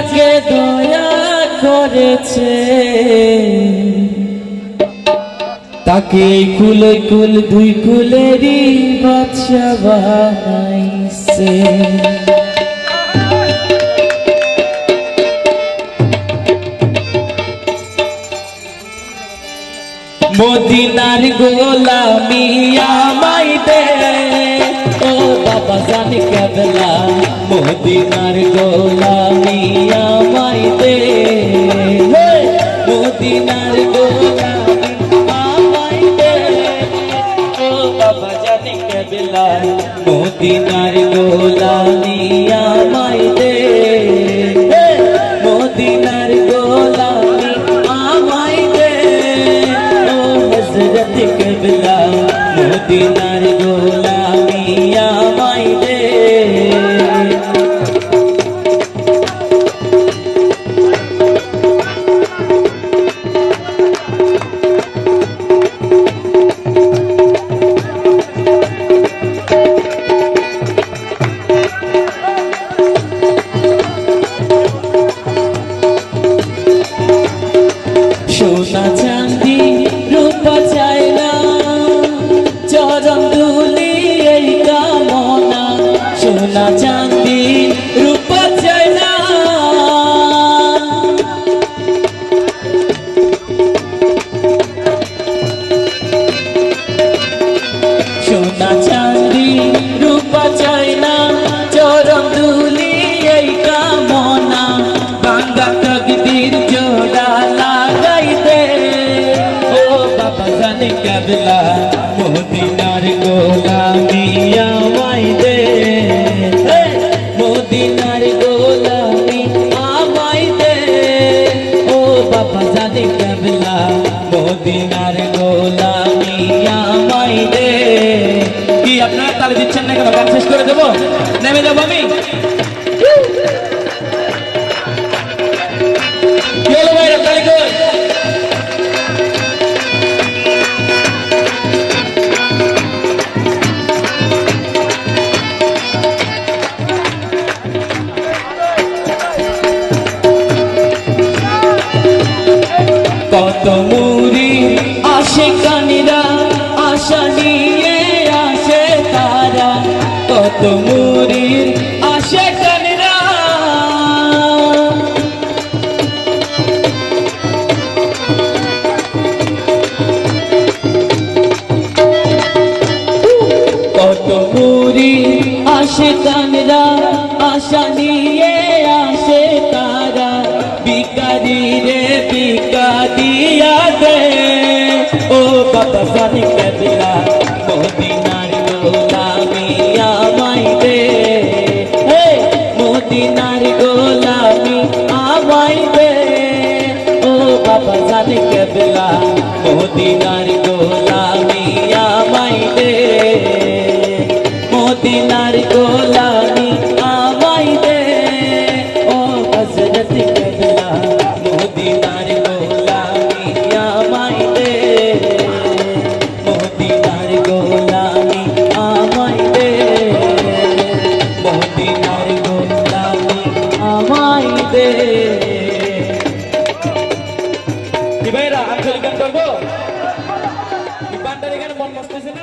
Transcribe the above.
যাকে দয়া করেছে তাকে কুলে কুল দুই কুলেরই বাচ্চা বানাইছে। মদিনার গোলামি আমায় দে ও বাবা জান কেবলা, মদিনার গোলামি আমায় দে, মদিনার গোলামি আমায় দে ও বাবা জান কেবলা, মদিনার গোলামি আমায় দে, মদিনার গোলামি আমায় দে ও হযরত কেবলা, মদিনার গোলামি আমায় দে। সোনা চাঁদি রূপা চাই না, চরণ ধুলি এই কামনা, সোনা চাঁদি রূপা চাই না, সোনা চাঁদি রূপা চাই না, চরণ ধুলি এই কামনা, বাংলা তকদির জোড়া কেবলা, মদিনার গোলামি আমায় দে, মদিনার গোলামি আমায় দে ও বাবা জানি কেবলা, মদিনার গোলামি আমায় দে। কি আপনারা তালে দিচ্ছেন না কেন? গান শেষ করে দেবো, নেমে যাবো আমি। কি হলো ভাইরা, তালি কই? কত মুরি আসে কানিরা, আশা নিয়ে আসে তারা, কত মুরির আসে কানিরা, কত মুরি আসে কানিরা, আশা নিয়ে আসে তারা, বিকারি রে বিকা দিয়া দে ও বাবা জানি কেবলা, মদিনার গোলামি আমায় দে, মদিনার গোলামি আমায় দে ও বাবা জানি কেবলা, মদিনার গোলামি আমায় দে, মদিনার গোলামি আমায় দে ও হযরত কেবলা, মদিনার গোলামি আমায় দে, মদিনার গোলামি আমায় দে, মদিনার গোলামি আমায় দে। কি ভাইরা আঞ্চলিক গান করবো? গানটার এখানে মন বসতেছে না?